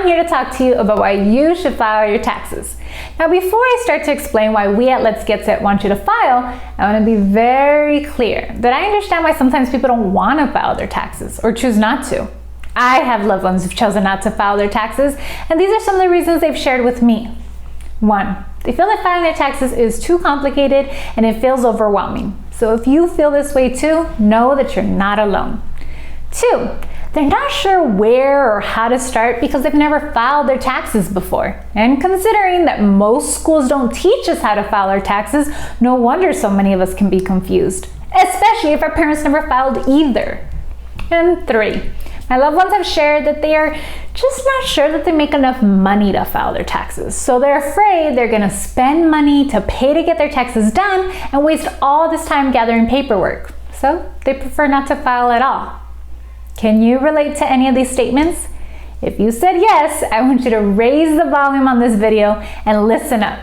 I'm here to talk to you about why you should file your taxes. Now, before I start to explain why we at Let's Get Set want you to file, I want to be very clear that I understand why sometimes people don't want to file their taxes or choose not to. I have loved ones who've chosen not to file their taxes, and these are some of the reasons they've shared with me. 1, they feel that filing their taxes is too complicated and it feels overwhelming. So if you feel this way too, know that you're not alone. 2, they're not sure where or how to start because they've never filed their taxes before. And considering that most schools don't teach us how to file our taxes, no wonder so many of us can be confused, especially if our parents never filed either. And 3, my loved ones have shared that they are just not sure that they make enough money to file their taxes. So they're afraid they're gonna spend money to pay to get their taxes done and waste all this time gathering paperwork. So they prefer not to file at all. Can you relate to any of these statements? If you said yes, I want you to raise the volume on this video and listen up.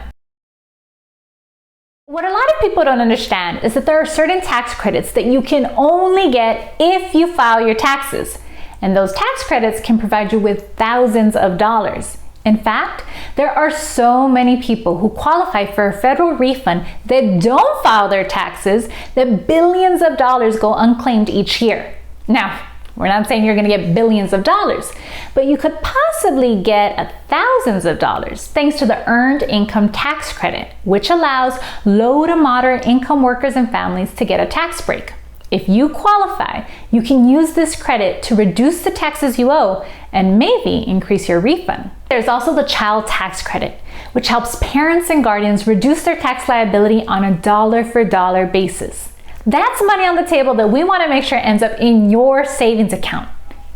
What a lot of people don't understand is that there are certain tax credits that you can only get if you file your taxes. And those tax credits can provide you with thousands of dollars. In fact, there are so many people who qualify for a federal refund that don't file their taxes that billions of dollars go unclaimed each year. Now, we're not saying you're going to get billions of dollars, but you could possibly get thousands of dollars thanks to the Earned Income Tax Credit, which allows low to moderate income workers and families to get a tax break. If you qualify, you can use this credit to reduce the taxes you owe and maybe increase your refund. There's also the Child Tax Credit, which helps parents and guardians reduce their tax liability on a dollar-for-dollar basis. That's money on the table that we want to make sure ends up in your savings account.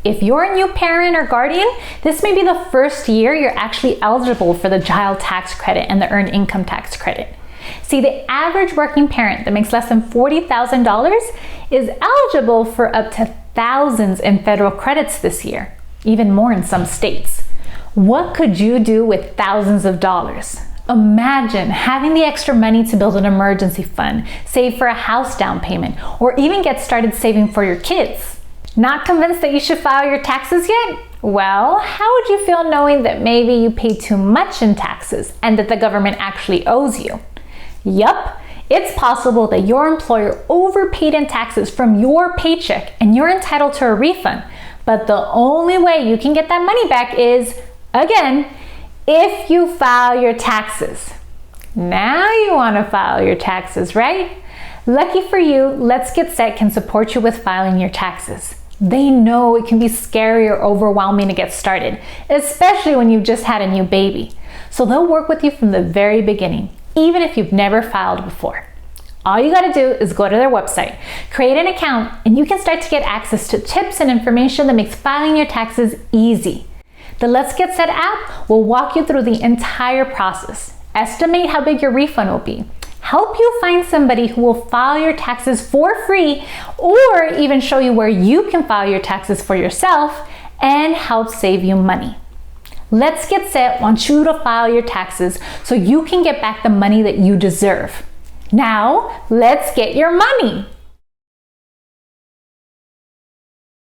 If you're a new parent or guardian, this may be the first year you're actually eligible for the Child Tax Credit and the Earned Income Tax Credit. See, the average working parent that makes less than $40,000 is eligible for up to thousands in federal credits this year, even more in some states. What could you do with thousands of dollars? Imagine having the extra money to build an emergency fund, save for a house down payment, or even get started saving for your kids. Not convinced that you should file your taxes yet? Well, how would you feel knowing that maybe you pay too much in taxes and that the government actually owes you? Yup, it's possible that your employer overpaid in taxes from your paycheck and you're entitled to a refund. But the only way you can get that money back is, again, if you file your taxes. Now you want to file your taxes, right? Lucky for you, Let's Get Set can support you with filing your taxes. They know it can be scary or overwhelming to get started, especially when you've just had a new baby. So they'll work with you from the very beginning, even if you've never filed before. All you gotta do is go to their website, create an account, and you can start to get access to tips and information that makes filing your taxes easy. The Let's Get Set app will walk you through the entire process, estimate how big your refund will be, help you find somebody who will file your taxes for free, or even show you where you can file your taxes for yourself and help save you money. Let's Get Set wants you to file your taxes so you can get back the money that you deserve. Now, let's get your money.